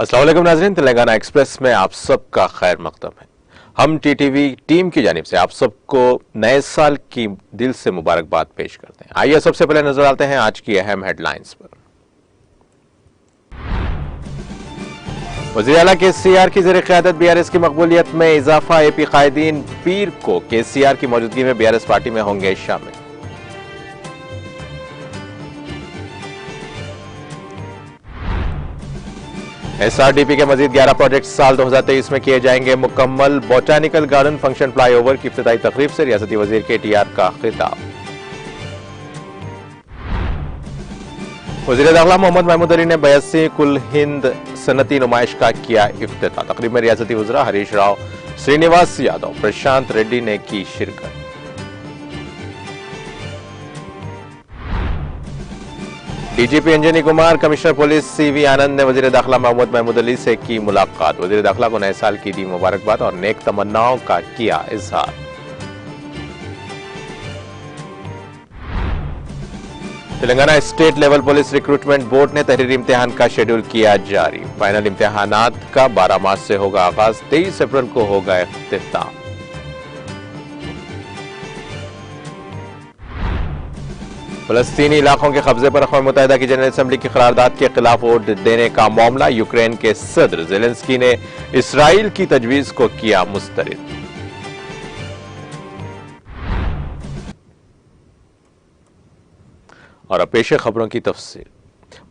अस्सलाम वालेकुम नाज़रीन, तेलंगाना एक्सप्रेस में आप सबका खैर मकदम है। हम टीटीवी टीम की जानिब से आप सबको नए साल की दिल से मुबारकबाद पेश करते हैं। आइए सबसे पहले नजर डालते हैं आज की अहम हेडलाइंस पर। वज़ीर आला केसीआर की ज़ेर क़यादत बीआरएस की मकबूलियत में इजाफा। एपी कायदीन पीर को केसीआर की मौजूदगी में बीआरएस पार्टी में होंगे शामिल। एसआरडीपी के मजीद 11 प्रोजेक्ट साल 2023 में किए जाएंगे मुकम्मल। बोटानिकल गार्डन फंक्शन फ्लाईओवर की इफ्तिताई तकरीब से रियासती वजीर केटीआर का खिताब। वज़ीर दाखिला मोहम्मद महमूद अली ने 82 कुल हिंद सनती नुमाइश का किया इफ्तिताह। तकरीब में रियासती वज़रा हरीश राव, श्रीनिवास यादव, प्रशांत रेड्डी ने की शिरकत। DGP Anjani Kumar, commissioner police CV Anand ने वजीर दाखिला मोहम्मद महमूद अली से की मुलाकात। वजीर दाखिला को नए साल की दी मुबारकबाद और नेक तमन्नाओं का किया इजहार। Telangana state level police recruitment board ने तहरीरी इम्तिहान का शेड्यूल किया जारी। फाइनल इम्तिहानात का 12 मार्च से होगा आगाज, 23 अप्रैल को होगा इख्तिताम। फलस्तीनी इलाकों के कब्जे पर अक़वाम मुत्तहिदा की जनरल असेंबली की करारदाद के खिलाफ वोट देने का मामला। यूक्रेन के सदर ज़ेलेंस्की ने इसराइल की तजवीज को किया मुस्तरद। और अब पेश खबरों की तफसील।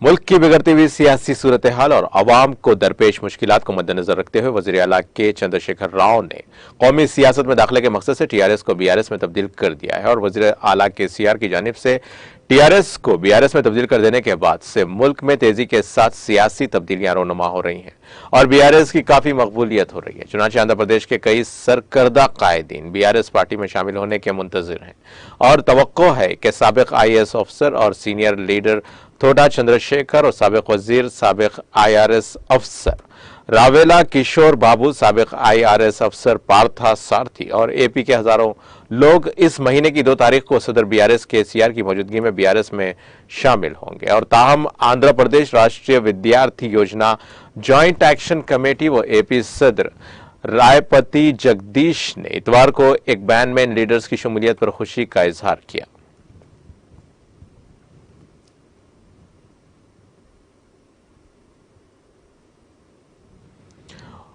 मुल्क की बिगड़ती हुई सियासी सूरत हाल और अवाम को दरपेश मुश्किलात को मद्देनजर रखते हुए वज़ीर आला के चंद्रशेखर राव ने कौमी सियासत में दाखिले के मकसद से टीआरएस को बीआरएस में तब्दील कर दिया है और वज़ीर आला केसीआर की जानिब से टीआरएस को बीआरएस में तब्दील कर देने के बाद से मुल्क में तेजी के साथ सियासी तब्दीलियां रोनुमा हो रही हैं और बीआरएस की काफी मकबूलियत हो रही है। चुनांचे आंध्र प्रदेश के कई सरकर्दा कायदीन बीआरएस पार्टी में शामिल होने के मुंतजिर हैं और तवक्को है कि साबिक आईएएस अफसर और सीनियर लीडर थोडा चंद्रशेखर और साबिक वजीर, साबिक आईआरएस अफसर रावेला किशोर बाबू, साबिक आईआरएस अफसर पार्था सारथी और एपी के हजारों लोग इस महीने की 2 तारीख को सदर बीआरएस केसीआर की मौजूदगी में बीआरएस में शामिल होंगे। और ताहम आंध्र प्रदेश राष्ट्रीय विद्यार्थी योजना जॉइंट एक्शन कमेटी व एपी सदर रायपति जगदीश ने इतवार को एक बयान में इन लीडर्स की शमूलियत पर खुशी का इजहार किया।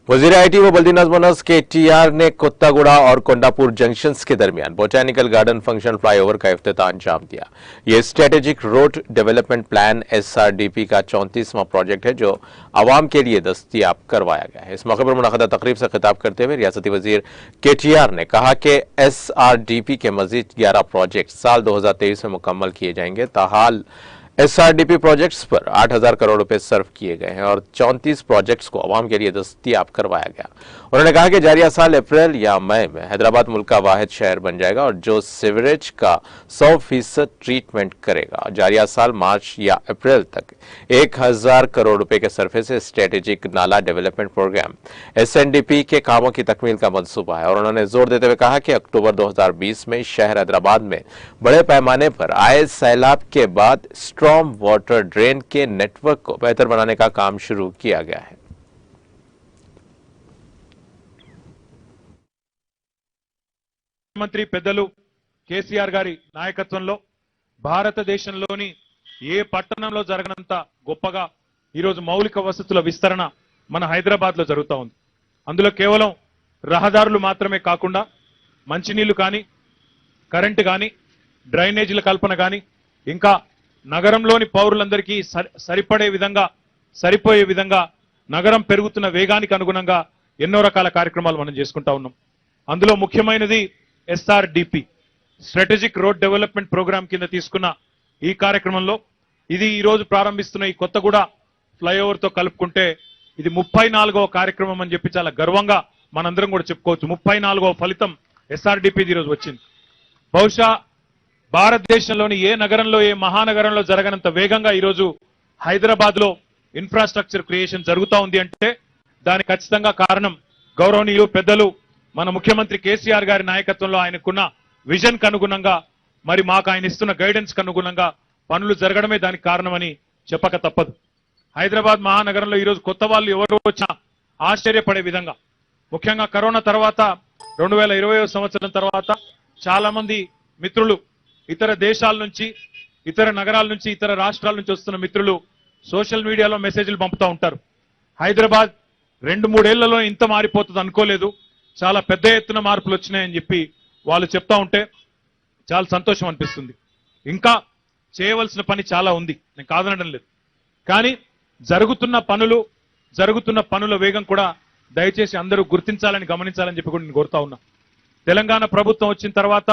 वजीर आईटी व बल्दी नज़्म व नस्क केटीआर ने कोत्तागुड़ा और कोंडापुर जंक्शंस के दरमियान बोटानिकल गार्डन फंक्शन फ्लाईओवर का इफ्तिताह अंजाम दिया। यह strategic road development plan SRDP का 34वां प्रोजेक्ट है जो आवाम के लिए दस्तयाब करवाया गया है। इस मौके पर मुनअक़दा तकरीब से खिताब करते हुए रियासती वजीर केटीआर ने कहा कि एसआरडीपी के मजीद 11 प्रोजेक्ट साल 2023 में मुकम्मल किए जाएंगे। ताहाल एसआरडीपी प्रोजेक्ट्स पर 8,000 करोड़ रुपए सर्व किए गए हैं और 34 प्रोजेक्ट्स को आवाम के लिए दस्तयाब करवाया गया। उन्होंने कहा कि जारिया साल अप्रैल या मई में हैदराबाद मुल्क का वाहिद शहर बन जाएगा और जो सीवरेज का 100% ट्रीटमेंट करेगा। जारिया साल मार्च या अप्रैल तक 1,000 करोड़ रुपए के सरफे से स्ट्रेटेजिक नाला डेवलपमेंट प्रोग्राम एसएनडीपी के कामों की तकमील का मंसूबा है। और उन्होंने जोर देते हुए कहा कि अक्टूबर 2020 में शहर हैदराबाद में बड़े पैमाने पर आए सैलाब के बाद स्ट्रॉम वाटर ड्रेन के नेटवर्क को बेहतर बनाने का काम शुरू किया गया है। మంత్రి పెద్దలు కేసీఆర్ గారి నాయకత్వంలో భారతదేశంలోని ఏ పట్టణంలో జరగనంత గొప్పగా ఈ రోజు మౌలిక వసతుల విస్తరణ మన హైదరాబాద్ లో జరుగుతా ఉంది। అందులో కేవలం రహదారులు మాత్రమే కాకుండా మంచినీళ్లు కానీ కరెంట్ కానీ డ్రైనేజీల కల్పన కానీ ఇంకా నగరంలోని పౌరులందరికీ సరిపోయే విధంగా నగరం పెరుగుతున్న వేగానికి అనుగుణంగా ఎన్నో రకాల కార్యక్రమాలు మనం చేసుకుంటా ఉన్నాం। అందులో ముఖ్యమైనది SRDP strategic road development programme కింద తీసుకున్న ఈ కార్యక్రమంలో ఇది ఈ రోజు ప్రారంభిస్తున్న ఈ కొత్తగూడ ఫ్లైఓవర్ తో కలుపుకుంటే ఇది 34వ కార్యక్రమం అని చెప్పి చాలా గర్వంగా మనందరం కూడా చెప్పుకోవచ్చు। 34వ ఫలితం ఎస్ఆర్డిపి ఈ రోజు వచ్చింది। బహుశా భారతదేశంలోని ఏ నగరంలో ఏ మహానగరంలో జరగనంత వేగంగా ఈ రోజు హైదరాబాద్ లో ఇన్ఫ్రాస్ట్రక్చర్ క్రియేషన్ జరుగుతా ఉంది అంటే దానికి ఖచ్చితంగా కారణం గౌరవనీయులు పెద్దలు మన ముఖ్యమంత్రి కేసీఆర్ గారి నాయకత్వంలో ఆయనకున్న విజన్ కు అనుగుణంగా మరి మాకు ఆయన ఇస్తున్న గైడెన్స్ కు అనుగుణంగా పనులు జరగడమే దానికి కారణమని చెప్పక తప్పదు। హైదరాబాద్ మహానగరంలో ఈ రోజు కొత్త వాళ్ళు ఎవరు వచ్చినా ఆశ్చర్యపడే విధంగా, ముఖ్యంగా కరోనా తర్వాత 2020 సంవత్సరం తర్వాత చాలా మంది మిత్రులు ఇతర దేశాల నుంచి, ఇతర నగరాల నుంచి, ఇతర రాష్ట్రాల నుంచి వస్తున్న మిత్రులు సోషల్ మీడియాలో మెసేజ్లు పంపుతూ ఉంటారు. హైదరాబాద్ 2-3 ఏళ్లలో ఇంత మారిపోతుంది అనుకోలేదు, చాలా పెద్ద ఎత్తున మార్పులు వచ్చినాయని చెప్పి వాళ్ళు చెప్తా ఉంటే చాలా సంతోషం అనిపిస్తుంది. ఇంకా చేయవలసిన పని చాలా ఉంది, నేను కాదనడం లేదు. కానీ జరుగుతున్న పనుల వేగం కూడా దయచేసి అందరూ గుర్తించాలని, గమనించాలని చెప్పి కూడా నేను కోరుతా ఉన్నా. తెలంగాణ ప్రభుత్వం వచ్చిన తర్వాత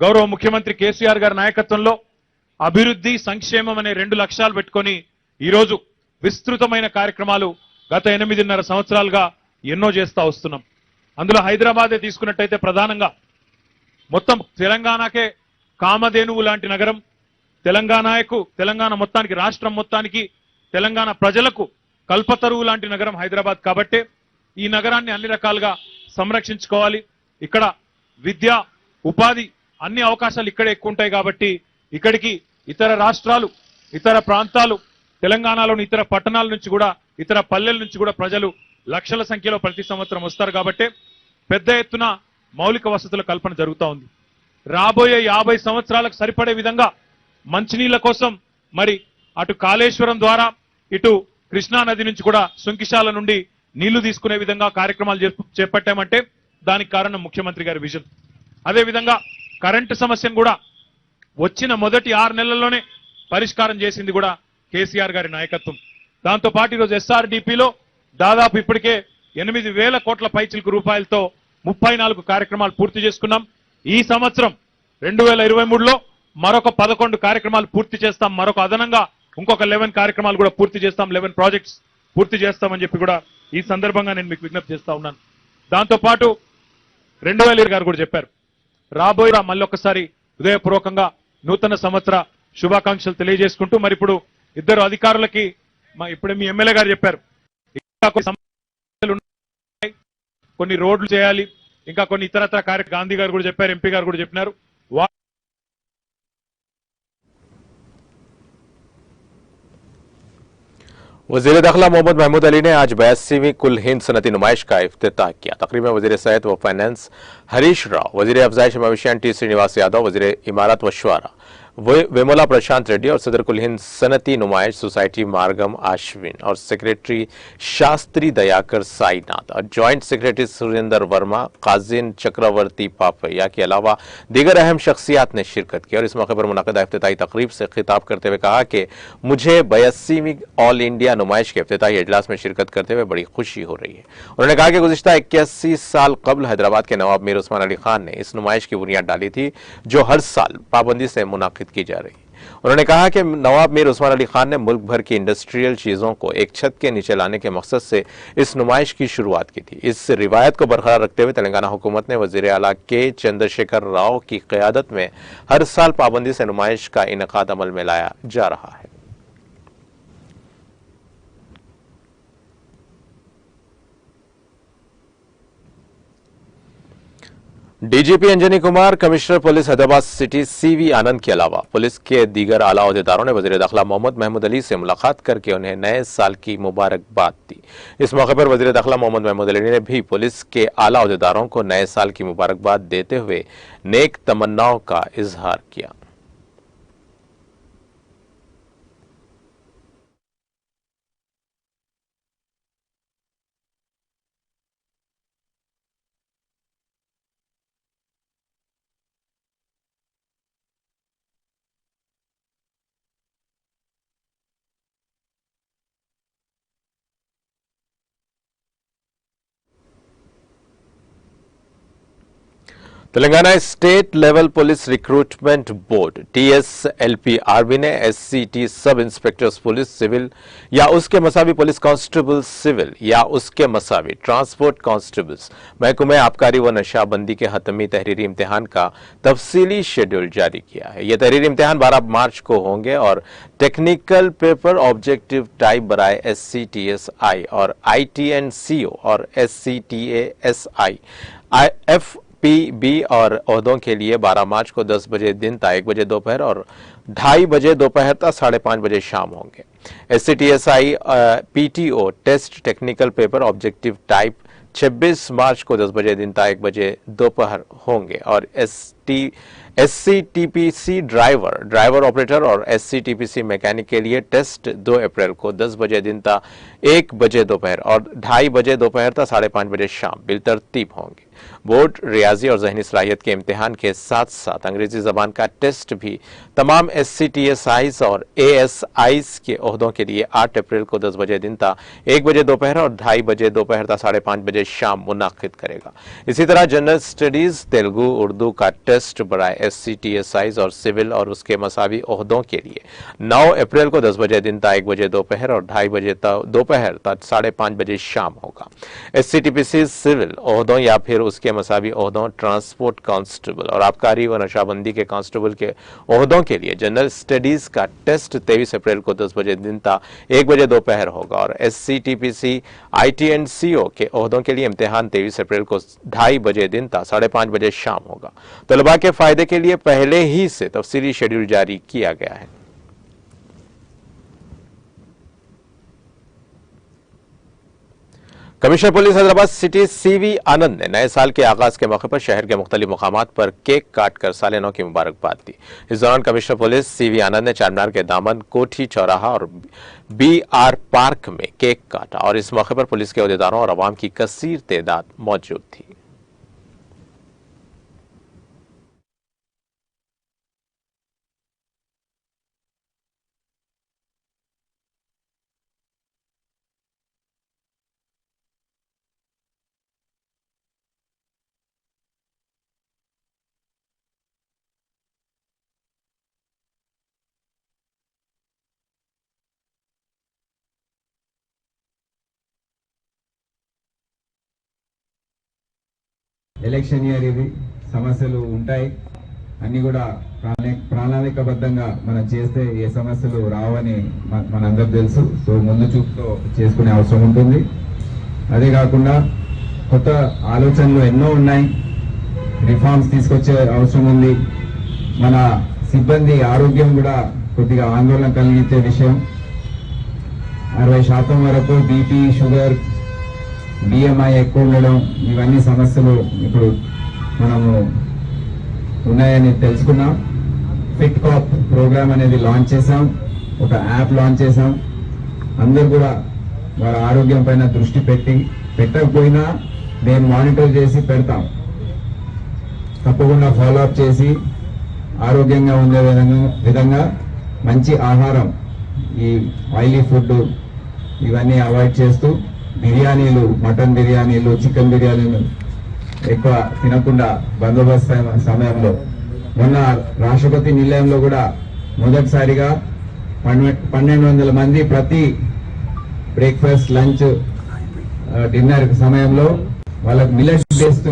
గౌరవ ముఖ్యమంత్రి కేసీఆర్ గారి నాయకత్వంలో అభివృద్ధి, సంక్షేమం అనే 2 లక్ష్యాలు పెట్టుకొని ఈరోజు విస్తృతమైన కార్యక్రమాలు గత 8.5 సంవత్సరాలుగా ఎన్నో చేస్తా వస్తున్నాం. అందులో హైదరాబాదే తీసుకున్నట్టయితే ప్రధానంగా మొత్తం తెలంగాణకే కామధేనువు లాంటి నగరం, తెలంగాణ మొత్తానికి, రాష్ట్రం మొత్తానికి, తెలంగాణ ప్రజలకు కల్పతరువు లాంటి నగరం హైదరాబాద్. కాబట్టి ఈ నగరాన్ని అన్ని రకాలుగా సంరక్షించుకోవాలి. ఇక్కడ విద్య, ఉపాధి అన్ని అవకాశాలు ఇక్కడే ఎక్కువ ఉంటాయి. కాబట్టి ఇక్కడికి ఇతర రాష్ట్రాలు, ఇతర ప్రాంతాలు, తెలంగాణలోని ఇతర పట్టణాల నుంచి కూడా, ఇతర పల్లెల నుంచి కూడా ప్రజలు లక్షల సంఖ్యలో ప్రతి సంవత్సరం వస్తారు. కాబట్టి పెద్ద ఎత్తున మౌలిక వసతుల కల్పన జరుగుతూ ఉంది. రాబోయే 50 సంవత్సరాలకు సరిపడే విధంగా మంచినీళ్ల కోసం మరి అటు కాళేశ్వరం ద్వారా, ఇటు కృష్ణా నది నుంచి కూడా, సుంకిశాల నుండి నీళ్లు తీసుకునే విధంగా కార్యక్రమాలు చేపట్టామంటే దానికి కారణం ముఖ్యమంత్రి గారి విజన్. అదేవిధంగా కరెంటు సమస్యను కూడా వచ్చిన మొదటి 6 నెలల్లోనే పరిష్కారం చేసింది కూడా కేసీఆర్ గారి నాయకత్వం. దాంతో పాటు ఈరోజు ఎస్ఆర్డిపిలో దాదాపు ఇప్పటికే 8,000 కోట్ల పైచిలకు రూపాయలతో 34 కార్యక్రమాలు పూర్తి చేసుకున్నాం. ఈ సంవత్సరం 2023లో మరొక 11 కార్యక్రమాలు పూర్తి చేస్తాం. మరొక అదనంగా ఇంకొక 11 కార్యక్రమాలు కూడా పూర్తి చేస్తాం. 11 ప్రాజెక్ట్స్ పూర్తి చేస్తామని చెప్పి కూడా ఈ సందర్భంగా నేను మీకు విజ్ఞప్తి చేస్తా ఉన్నాను. దాంతో పాటు 2020 గారు కూడా చెప్పారు, రాబోయే మళ్ళొకసారి హృదయపూర్వకంగా నూతన సంవత్సర శుభాకాంక్షలు తెలియజేసుకుంటూ, మరి ఇప్పుడు ఇద్దరు అధికారులకి ఇప్పుడే మీ ఎమ్మెల్యే గారు చెప్పారు, ఇంకా కొన్ని సమస్యలు ఉన్నాయి, కొన్ని రోడ్లు చేయాలి, ఇంకా కొన్ని ఇతరత్ర కార్యక్రమాలు గాంధీ గారు కూడా చెప్పారు, ఎంపీ గారు కూడా చెప్పినారు. वज़ीर दाखिला मोहम्मद महमूद अली ने आज 82वीं कुल हिंद सनती नुमाइश का इफ्तिताह किया। तकरीब में वज़ीर सेहत व फाइनेंस हरीश राव, वज़ीर अफजाइश मवेशियान टी श्रीनिवास यादव, वज़ीर इमारत व शुआरा वेमुला प्रशांत रेड्डी और सदर कुल हिंद सनती नुमाइश सोसाइटी मार्गम आश्विन और सेक्रेटरी शास्त्री दयाकर साईनाथ और ज्वाइंट सेक्रेटरी सुरेंद्र वर्मा, काजिन चक्रवर्ती पापैया के अलावा दीगर अहम शख्सियात ने शिरकत की। और इस मौके पर मुनक़िदा इफ्तिताही तकरीब से खिताब करते हुए कहा कि मुझे 82वीं ऑल इंडिया नुमाइश के इफ्तिताही इजलास में शिरकत करते हुए बड़ी खुशी हो रही है। उन्होंने कहा कि गुज़िश्ता 81 साल कबल हैदराबाद के नवाब मीर उस्मान अली खान ने इस नुमाइश की बुनियाद डाली थी, जो हर साल पाबंदी से मुनाकिद की जा रही है। उन्होंने कहा कि नवाब मीर उस्मान अली खान ने मुल्क भर की इंडस्ट्रियल चीजों को एक छत के नीचे लाने के मकसद से इस नुमाइश की शुरुआत की थी। इस रिवायत को बरकरार रखते हुए तेलंगाना हुकूमत ने वजीर आला के चंद्रशेखर राव की क़यादत में हर साल पाबंदी से नुमाइश का इनेकाद अमल में लाया जा रहा है। DGP Anjani Kumar, commissioner police Hyderabad city CV Anand के अलावा पुलिस के दीगर आला अहदेदारों ने वज़ीर दाखिला मोहम्मद महमूद अली से मुलाकात करके उन्हें नए साल की मुबारकबाद दी। इस मौके पर वज़ीर दाखिला मोहम्मद महमूद अली ने भी पुलिस के आला अहदेदारों को नए साल की मुबारकबाद देते हुए नेक तमन्नाओं का इजहार किया। Telangana state level police recruitment board TSLP-RB ने SCT सब इंस्पेक्टर्स पुलिस सिविल या उसके मसावी पुलिस कांस्टेबल सिविल या उसके मसावी ट्रांसपोर्ट कांस्टेबल्स महकमे आबकारी व नशाबंदी के हतमी तहरीरी इम्तिहान का तफसीली शेड्यूल जारी किया है। यह तहरीरी इम्तिहान 12 मार्च को होंगे और टेक्निकल पेपर ऑब्जेक्टिव टाइप बराए SCTSI और ITNCO और SCTASI F पी और ओहदों के लिए 12 मार्च को 10 बजे दिन ता 1 बजे दोपहर और 2:30 बजे दोपहर ता 5:30 बजे शाम होंगे। SCTSI PTO test technical paper objective type 26 मार्च को 10 बजे दिन ता 1 बजे दोपहर होंगे और SCTPC ड्राइवर ऑपरेटर और SCTPC मैकेनिक के लिए टेस्ट 2 अप्रैल को 10 बजे दिन ता 1 बजे दोपहर और 2:30 बजे दोपहर ता 5:30 बजे शाम बिलतरतीब होंगे। बोर्ड रियाजी और जहनी सलाहियत के इम्तिहान के साथ साथ अंग्रेजी जबान का टेस्ट भी तमाम SCTSIs और ASIs के ओहदों के लिए 8 अप्रैल को 10 बजे दिन ता 1 बजे दोपहर और 2:30 बजे दोपहर ता 5:30 बजे शाम मुनाकिद करेगा। इसी तरह जनरल स्टडीज तेलुगु उर्दू का टेस्ट बराए SCTSIs और सिविल और उसके मसावी ओहदों के लिए 9 अप्रैल को 10 बजे दिन ता 1 बजे दोपहर और 2:30 बजे दोपहर ता 5:30 बजे शाम होगा। SCTPC सिविल ओहदों या फिर उसके मसावी ओहदों ट्रांसपोर्ट कांस्टेबल और आबकारी व नशाबंदी के कांस्टेबल के ओहदों के लिए जनरल स्टडीज का टेस्ट 23 अप्रैल को 10 बजे दिन ता 1 बजे दोपहर होगा और SCTPC IT एंड CO के ओहदों के लिए इम्तिहान 23 अप्रैल को 2:30 बजे दिन ता 5:30 बजे शाम होगा। तलबा के फायदे के लिए पहले ही से तफसीली शेड्यूल जारी किया गया है। Commissioner police Hyderabad city CV आनंद ने नए साल के आगाज के मौके पर शहर के मुख्तलिफ मुकामात पर केक काट कर साल नौ की मुबारकबाद दी। इस दौरान कमिश्नर पुलिस CV आनंद ने चारमीनार के दामन, कोठी चौराहा और BR पार्क में केक काटा और इस मौके पर पुलिस के अहदेदारों और अवाम की कसीर तादाद मौजूद थी। ఎలక్షన్ ఇయర్ ఇది, సమస్యలు ఉంటాయి, అన్ని కూడా ప్రణాళికబద్ధంగా మనం చేస్తే ఏ సమస్యలు రావని మనందరూ తెలుసు. సో ముందు చూపుతో చేసుకునే అవసరం ఉంటుంది. అదే కాకుండా కొత్త ఆలోచనలు ఎన్నో ఉన్నాయి, రిఫార్మ్స్ తీసుకొచ్చే అవసరం ఉంది. మన సిబ్బంది ఆరోగ్యం కూడా కొద్దిగా ఆందోళన కలిగించే విషయం. 60% వరకు BP, షుగర్, BMI ఎక్కువ ఉండడం, ఇవన్నీ సమస్యలు ఇప్పుడు మనము ఉన్నాయని తెలుసుకున్నాం. ఫిట్ కాప్ ప్రోగ్రామ్ అనేది లాంచ్ చేశాం, ఒక యాప్ లాంచ్ చేశాం. అందరూ కూడా వారి ఆరోగ్యం పైన దృష్టి పెట్టకపోయినా మేము మానిటర్ చేసి పెడతాం. తప్పకుండా ఫాలో అప్ చేసి ఆరోగ్యంగా ఉండే విధంగా మంచి ఆహారం, ఈ ఆయిలీ ఫుడ్ ఇవన్నీ అవాయిడ్ చేస్తూ బిర్యానీలు, మటన్ బిర్యానీలు, చికెన్ బిర్యానీలు ఎక్కువ తినకుండా బందోబస్తు సమయంలో మొన్న రాష్ట్రపతి నిలయంలో కూడా మొదటిసారిగా 1200 మంది ప్రతి బ్రేక్ఫాస్ట్, లంచ్, డిన్నర్ సమయంలో వాళ్ళకి millet based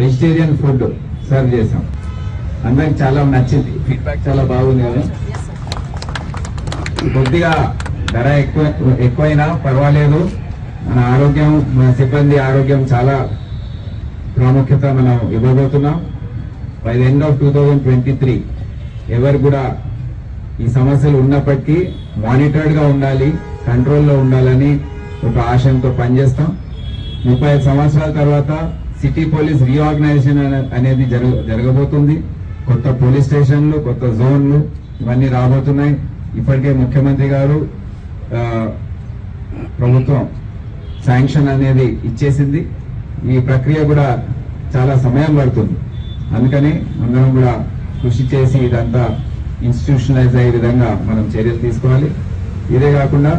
vegetarian food serve చేశాం. అందరికి చాలా నచ్చింది, ఫీడ్బ్యాక్ చాలా బాగుంది. కదా కొద్దిగా ధర ఎక్కువైనా పర్వాలేదు, మన ఆరోగ్యం, మన సిబ్బంది ఆరోగ్యం చాలా ప్రాముఖ్యత మనం ఇవ్వబోతున్నాం. బై ది ఎండ్ ఆఫ్ 2023 ఎవరు కూడా ఈ సమస్యలు ఉన్నప్పటికీ మానిటర్డ్ గా ఉండాలి, కంట్రోల్లో ఉండాలని ఒక ఆశయంతో పనిచేస్తాం. 35 సంవత్సరాల తర్వాత సిటీ పోలీస్ రీఆర్గనైజేషన్ అనేది జరగబోతుంది. కొత్త పోలీస్ స్టేషన్లు, కొత్త జోన్లు ఇవన్నీ రాబోతున్నాయి. ఇప్పటికే ముఖ్యమంత్రి గారు ప్రభుత్వం శాంక్షన్ అనేది ఇచ్చేసింది. ఈ ప్రక్రియ కూడా చాలా సమయం పడుతుంది. అందుకని అందరం కూడా కృషి చేసి ఇదంతా ఇన్స్టిట్యూషనలైజ్ అయ్యే విధంగా మనం చర్యలు తీసుకోవాలి. ఇదే కాకుండా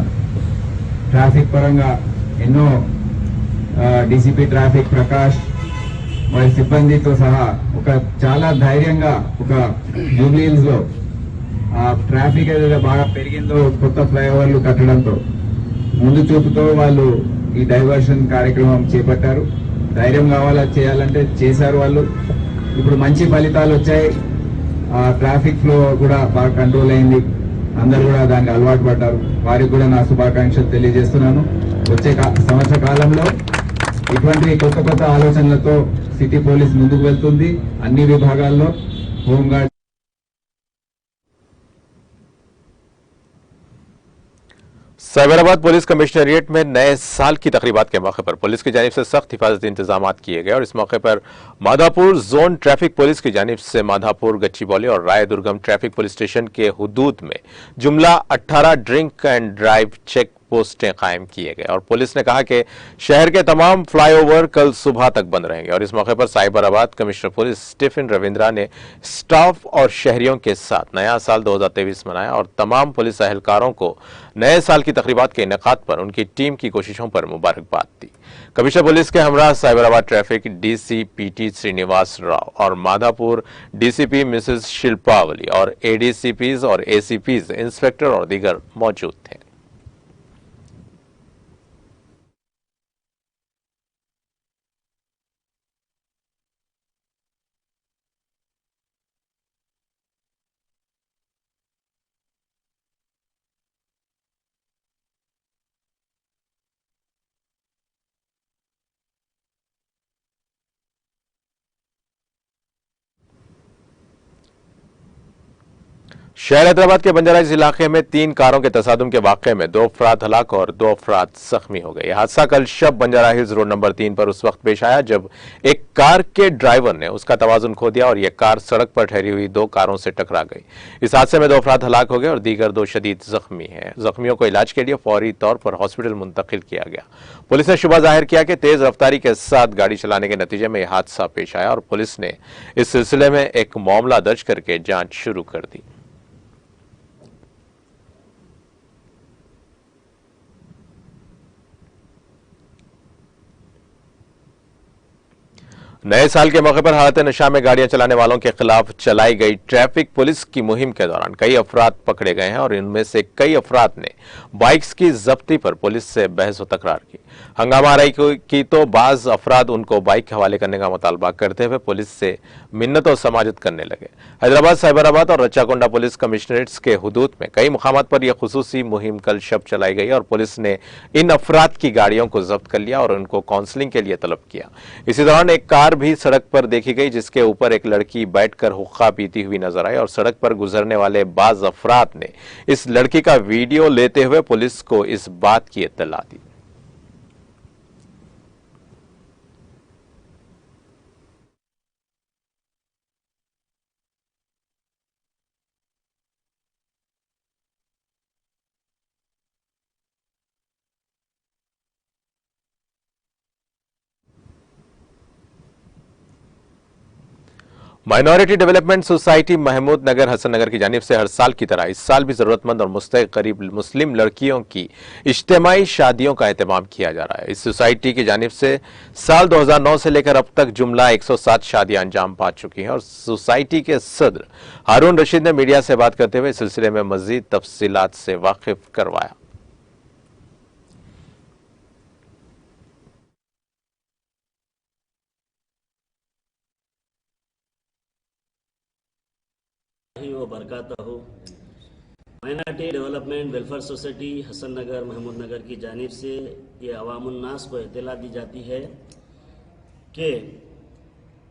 ట్రాఫిక్ పరంగా ఎన్నో డీసీపీ ట్రాఫిక్ ప్రకాష్ వారి సిబ్బందితో సహా ఒక చాలా ధైర్యంగా ఒక జూబ్లీహిల్స్ లో ఆ ట్రాఫిక్ ఏదైతే బాగా పెరిగిందో కొత్త ఫ్లైఓవర్లు కట్టడంతో ముందు చూపుతో వాళ్ళు ఈ డైవర్షన్ కార్యక్రమం చేపట్టారు. ధైర్యం కావాలా చేయాలంటే చేశారు వాళ్ళు. ఇప్పుడు మంచి ఫలితాలు వచ్చాయి. ఆ ట్రాఫిక్ ఫ్లో కూడా బాగా కంట్రోల్ అయింది. అందరూ కూడా దానికి అలవాటు పడ్డారు. వారికి కూడా నా శుభాకాంక్షలు తెలియజేస్తున్నాను. వచ్చే సంవత్సర కాలంలో ఇటువంటి కొత్త కొత్త ఆలోచనలతో సిటీ పోలీస్ ముందుకు వెళ్తుంది అన్ని విభాగాల్లో హోంగార్డ్ साइबराबाद पुलिस कमिश्नरिएट में नए साल की तकरीबात के मौके पर पुलिस की जानिब से सख्त हिफाजती इंतजाम किए गए और इस मौके पर माधापुर जोन ट्रैफिक पुलिस की जानिब से माधापुर गच्चीबौली और रायदुर्गम ट्रैफिक पुलिस स्टेशन के हुदूद में जुमला 18 ड्रिंक एंड ड्राइव चेक पोस्टें कायम किए गए और पुलिस ने कहा कि शहर के तमाम फ्लाईओवर कल सुबह तक बंद रहेंगे और इस मौके पर Cyberabad commissioner police Stephen Ravindra ने स्टाफ और शहरियों के साथ नया साल 2023 मनाया और तमाम पुलिस एहलकारों को नए साल की तकरीबात के इनेकाद पर उनकी टीम की कोशिशों पर मुबारकबाद दी। कमिश्नर पुलिस के हमरा Cyberabad traffic DC PT Srinivas Rao और माधापुर डीसीपी मिसेस शिल्पावली और एडीसीपीज और एसीपीज इंस्पेक्टर और दीगर मौजूद थे। शहर हैदराबाद के बंजाराइज इलाके में 3 कारों के तसादुम के वाक़े में 2 अफराद हलाक और 2 अफराद जख्मी हो गए। यह हादसा कल शब बंजारा हिल्स रोड नंबर 3 पर उस वक्त पेश आया जब एक कार के ड्राइवर ने उसका तवाजुन खो दिया और यह कार सड़क पर ठहरी हुई 2 कारों से टकरा गई। इस हादसे में 2 अफराद हलाक हो गए और दीगर 2 शदीद जख्मी हैं। जख्मियों को इलाज के लिए फौरी तौर पर हॉस्पिटल मुंतकिल किया गया। पुलिस ने शुबा जाहिर किया कि तेज रफ्तारी के साथ गाड़ी चलाने के नतीजे में यह हादसा पेश आया और पुलिस ने इस सिलसिले में एक मामला दर्ज करके जांच शुरू कर दी। नए साल के मौके पर हालत नशा में गाड़ियां चलाने वालों के खिलाफ चलाई गई ट्रैफिक पुलिस की मुहिम के दौरान कई अफराद पकड़े गए हैं और इनमें से कई अफराद ने बाइक्स की जब्ती पर पुलिस से बहस व तकरार की। हंगामा रही की तो बाज अफराद उनको बाइक के हवाले करने का मुतालबा करते हुए पुलिस से मिन्नत और समाजत करने लगे। हैदराबाद, साइबराबाद और रच्चाकोंडा पुलिस कमिश्नरेट्स के हुदूद में कई मुकामात पर यह खुसूसी मुहिम कल शब चलाई गई और पुलिस ने इन अफराद की गाड़ियों को जब्त कर लिया और उनको काउंसलिंग के लिए तलब किया। इसी दौरान एक कार भी सड़क पर देखी गई जिसके ऊपर एक लड़की बैठकर हुक्का पीती हुई नजर आई और सड़क पर गुजरने वाले बाज अफराद ने इस लड़की का वीडियो लेते हुए पुलिस को इस बात की इत्तला दी। माइनॉरिटी डेवलपमेंट सोसाइटी महमूद नगर हसन नगर की जानिब से हर साल की तरह इस साल भी जरूरतमंद और मुस्तहिक गरीब मुस्लिम लड़कियों की इज्तिमाई शादियों का एहतमाम किया जा रहा है। इस सोसाइटी की जानिब से साल 2009 से लेकर अब तक जुमला 107 शादियां अंजाम पा चुकी हैं और सोसाइटी के सदर हारून रशीद ने मीडिया से बात करते हुए इस सिलसिले में मजीद तफसीलात से वाकिफ करवाया। बरकातहू minority development welfare society Hasan Nagar Mahmood Nagar की जानिब से ये अवामुन्नास को इत्तला दी जाती है कि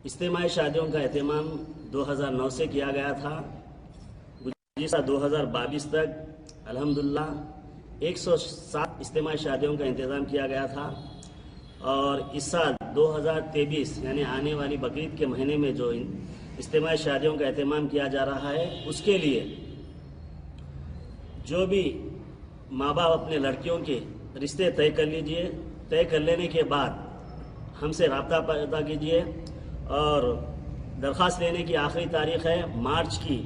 इज्तिमाई शादियों का एहतमाम 2009 से किया गया था। गुज़िश्ता 2022 तक अल्हम्दुलिल्लाह 107 इज्तिमाई शादियों का इंतज़ाम किया गया था और इस साल 2023 यानी आने वाली बकरीद के महीने में जो इज्तिमाई शादियों का एहतमाम किया जा रहा है उसके लिए जो भी माँ बाप अपने लड़कियों के रिश्ते तय कर लीजिए। तय कर लेने के बाद हमसे रब्ता पैदा कीजिए और दरख्वास्त लेने की आखिरी तारीख है मार्च की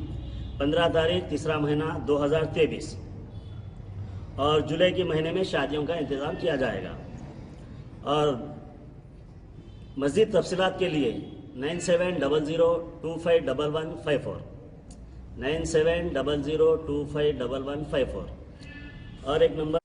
15 तारीख तीसरा महीना 2023 और जुलाई के महीने में शादियों का इंतज़ाम किया जाएगा। और मज़ीद तफसीलात के लिए 9700251154 9700251154 और एक नंबर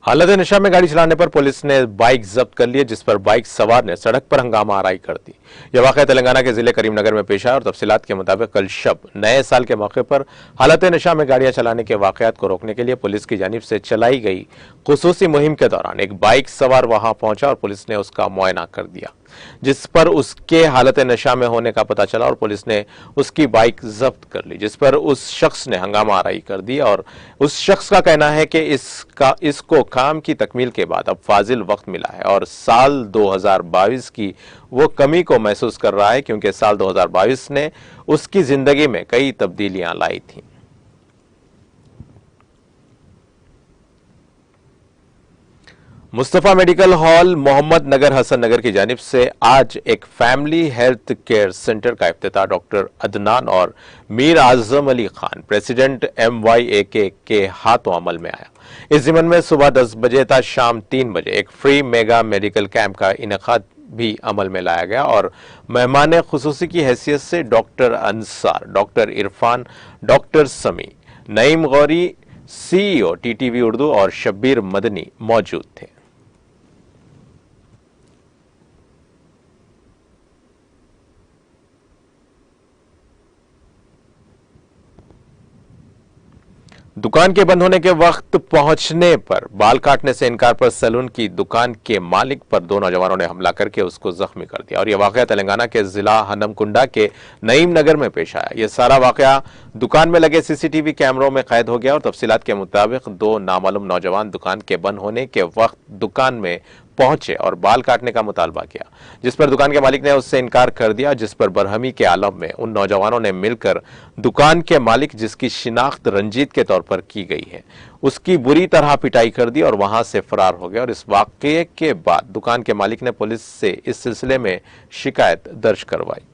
हालत नशा में गाड़ी चलाने पर पुलिस ने बाइक जब्त कर ली है, जिस पर बाइक सवार ने सड़क पर हंगामा आराई कर दी। यह वाकया तेलंगाना के जिले करीमनगर में पेश आया और तफसीलात के मुताबिक कल शब नए साल के मौके पर हालत नशा में गाड़ियां चलाने के वाकयात को रोकने के लिए पुलिस की जानिब से चलाई गई खुसूसी मुहिम के दौरान एक बाइक सवार वहां पहुंचा और पुलिस ने उसका मुआयना कर दिया, जिस पर उसके हालत नशा में होने का पता चला और पुलिस ने उसकी बाइक जब्त कर ली, जिस पर उस शख्स ने हंगामा आराई कर दी और उस शख्स का कहना है कि इसको काम की तकमील के बाद अब फाजिल वक्त मिला है और साल 2022 की वो कमी को महसूस कर रहा है, क्योंकि साल 2022 ने उसकी जिंदगी में कई तब्दीलियां लाई थी। मुस्तफा मेडिकल हॉल मोहम्मद नगर हसन नगर की जानिब से आज एक फैमिली हेल्थ केयर सेंटर का इफ्तिताह डॉक्टर अदनान और मीर आजम अली खान प्रेसिडेंट MYAK के हाथों अमल में आया। इस जिमन में सुबह 10 बजे था शाम 3 बजे एक फ्री मेगा मेडिकल कैंप का इनेकाद भी अमल में लाया गया और मेहमान खुसूसी की हैसियत से doctor Ansar, doctor Irfan, doctor समी, नईम गौरी, CEO TTV उर्दू और शब्बीर मदनी मौजूद थे। दुकान के बंद होने के वक्त पहुंचने पर बाल काटने से इनकार पर सैलून की दुकान के मालिक पर 2 नौजवानों ने हमला करके उसको जख्मी कर दिया और यह वाकया तेलंगाना के जिला हनमकुंडा के नईम नगर में पेश आया। यह सारा वाकया दुकान में लगे CCTV कैमरों में कैद हो गया और तफसीलात के मुताबिक 2 नामालूम नौजवान दुकान के बंद होने के वक्त दुकान में पहुंचे और बाल काटने का मुतालबा किया, जिस पर दुकान के मालिक ने उससे इनकार कर दिया, जिस पर बरहमी के आलम में उन नौजवानों ने मिलकर दुकान के मालिक, जिसकी शिनाख्त रंजीत के तौर पर की गई है, उसकी बुरी तरह पिटाई कर दी और वहां से फरार हो गया। और इस वाकये के बाद दुकान के मालिक ने पुलिस से इस सिलसिले में शिकायत दर्ज करवाई।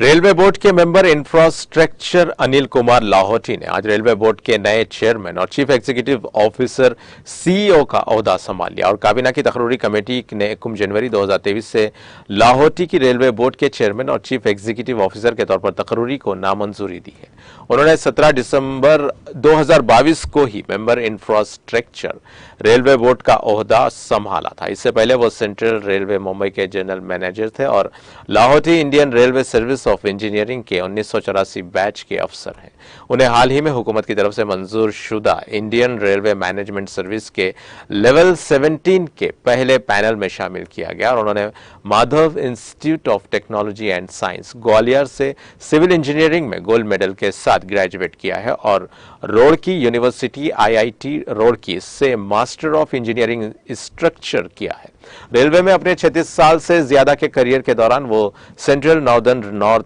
रेलवे बोर्ड के मेंबर इंफ्रास्ट्रक्चर अनिल कुमार लाहौटी ने आज रेलवे बोर्ड के नए चेयरमैन और चीफ एग्जीक्यूटिव ऑफिसर CEO का ओहदा संभाल लिया और काबीना की तकरूरी कमेटी ने 1 जनवरी 2023 से लाहौटी की रेलवे बोर्ड के चेयरमैन और चीफ एग्जीक्यूटिव ऑफिसर के तौर पर तकरूरी को नामंजूरी दी है। उन्होंने 17 दिसंबर 2022 को ही मेंबर इंफ्रास्ट्रक्चर रेलवे बोर्ड का ओहदा संभाला था। इससे पहले वो सेंट्रल रेलवे मुंबई के जनरल मैनेजर थे और Lahoti Indian railway service of engineering के 1984 बैच के अफसर हैं। उन्हें हाल ही में हुकूमत की तरफ से मंजूर शुदा इंडियन रेलवे मैनेजमेंट सर्विस के लेवल 17 के पहले पैनल में शामिल किया गया और उन्होंने Madhav institute of technology and science Gwalior से सिविल इंजीनियरिंग में गोल्ड मेडल के साथ ग्रेजुएट किया है और रोड़की यूनिवर्सिटी IIT रोड़की से मास्टर ऑफ इंजीनियरिंग स्ट्रक्चर किया है। रेलवे में अपने 36 साल से ज्यादा के करियर के दौरान वो central, northern, north,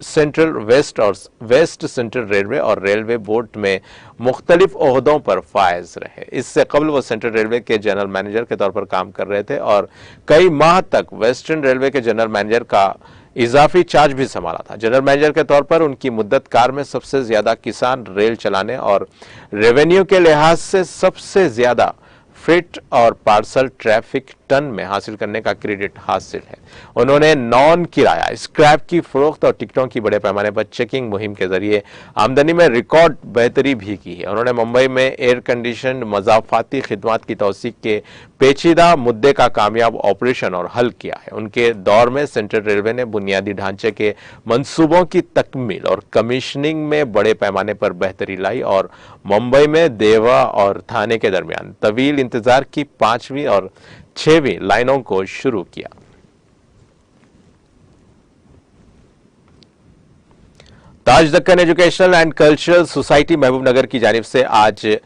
central, west और वेस्ट सेंट्रल रेलवे और रेलवे बोर्ड में मुख्तलिफ ओहदों पर फायज रहे। इससे कबल वो सेंट्रल रेलवे के जनरल मैनेजर के तौर पर काम कर रहे थे और कई माह तक वेस्टर्न रेलवे के जनरल मैनेजर का इजाफी चार्ज भी संभाला था। जनरल मैनेजर के तौर पर उनकी मुद्दत कार में सबसे ज्यादा किसान रेल चलाने और रेवेन्यू के लिहाज से सबसे ज्यादा फ्रेट और पार्सल ट्रैफिक टन में हासिल करने का क्रेडिट हासिल है। उन्होंने नॉन किराया स्क्रैप की फरोख्त और टिकटों की बड़े पैमाने पर चेकिंग मुहिम के जरिए आमदनी में रिकॉर्ड बेहतरी भी की है। उन्होंने मुंबई में एयर कंडीशन मजाफाती खिदमात की तौसीक के पेचीदा मुद्दे का कामयाब ऑपरेशन और हल किया है। उनके दौर में सेंट्रल रेलवे ने बुनियादी ढांचे के मंसूबों की तकमील और कमीशनिंग में बड़े पैमाने पर बेहतरी लाई और मुंबई में देवा और थाने के दरमियान तवील इंतजार की 5वीं और 6वीं लाइनों को शुरू किया। Taj Deccan educational and cultural society Mahbub Nagar की जानिब से आज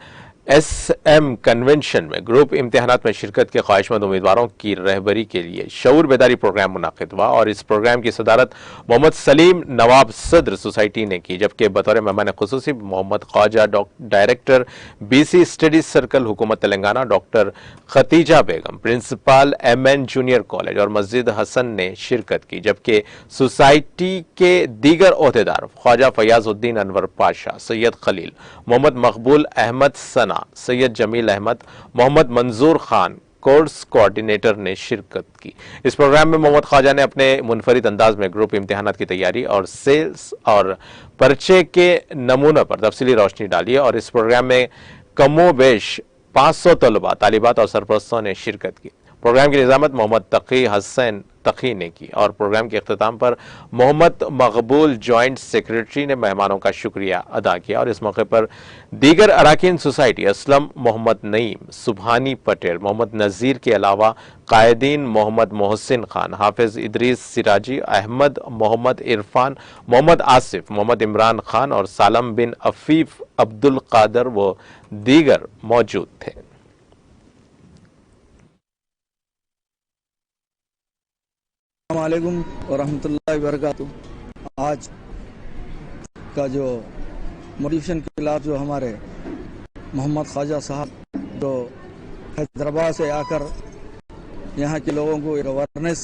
SM कन्वेंशन में ग्रुप इम्तिहानात में शिरकत के ख्वाहिशमंद उम्मीदवारों की रहबरी के लिए शऊर बेदारी प्रोग्राम मुनाकिद हुआ और इस प्रोग्राम की सदारत मोहम्मद सलीम नवाब सदर सोसाइटी ने की, जबकि बतौर मेहमान खुसूसी Mohammed Khwaja director BC studies circle हुकूमत Telangana, doctor Khatija Begum principal MN junior college और मस्जिद हसन ने शिरकत की, जबकि सोसाइटी के दीगर ओहदेदार ख्वाजा फयाजुद्दीन अनवर पाशा, सैयद खलील, मोहम्मद मकबूल अहमद सना, सैयद जमील अहमद, मोहम्मद मंजूर खान, कोर्स कोऑर्डिनेटर ने शिरकत की। इस प्रोग्राम में मोहम्मद ख्वाजा ने अपने मुनफरिद अंदाज में ग्रुप इम्तिहानात की तैयारी और सेल्स और पर्चे के नमूनों पर तफसीली रोशनी डाली और इस प्रोग्राम में कमोबेश 500 तलबा, तालिबात और सरपरस्तों ने शिरकत की। प्रोग्राम की निजामत मोहम्मद तकी हसन तकी ने की और प्रोग्राम के अख्ताम पर मोहम्मद मकबूल जॉइंट सेक्रेटरी ने मेहमानों का शुक्रिया अदा किया और इस मौके पर दीगर अराकीन सोसाइटी असलम मोहम्मद नईम, सुबहानी पटेल, मोहम्मद नज़ीर के अलावा कायदीन मोहम्मद मोहसिन खान, हाफिज इदरीस सिराजी, अहमद मोहम्मद इरफान, मोहम्मद आसिफ, मोहम्मद इमरान खान और सालम बिन अफीफ अब्दुल कादर व दीगर मौजूद थे। अस्सलामुअलैकुम वरहमतुल्लाहि वबरकातुहू। आज का जो मोटिवेशन क्लास जो हमारे मोहम्मद ख्वाजा साहब जो हैदराबाद से आकर यहाँ के लोगों को एक अवेयरनेस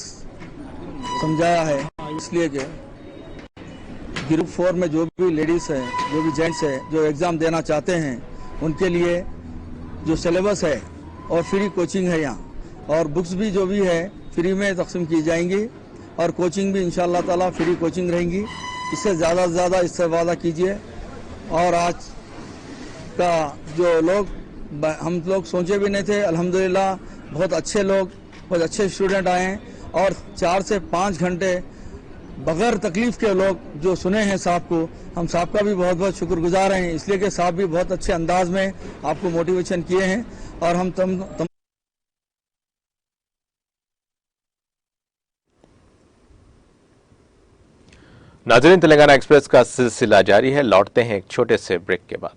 समझाया है, इसलिए कि ग्रुप 4 में जो भी लेडीज़ हैं, जो भी जेंट्स हैं, जो एग्ज़ाम देना चाहते हैं, उनके लिए जो सिलेबस है और फ्री कोचिंग है यहाँ, और बुक्स भी जो भी है फ्री में तकसीम की जाएंगी और कोचिंग भी इंशाअल्लाह ताला फ्री कोचिंग रहेंगी। इससे ज़्यादा से ज़्यादा इस्तेफादा कीजिए। और आज का जो हम लोग सोचे भी नहीं थे, अल्हम्दुलिल्लाह बहुत अच्छे लोग, बहुत अच्छे स्टूडेंट आए हैं और 4 से 5 घंटे बगैर तकलीफ के लोग जो सुने हैं साहब को, हम साहब का भी बहुत बहुत शुक्रगुजार हैं, इसलिए कि साहब भी बहुत अच्छे अंदाज में आपको मोटिवेशन किए हैं और हम तम नाज़रीन, तेलंगाना एक्सप्रेस का सिलसिला जारी है। लौटते हैं एक छोटे से ब्रेक के बाद।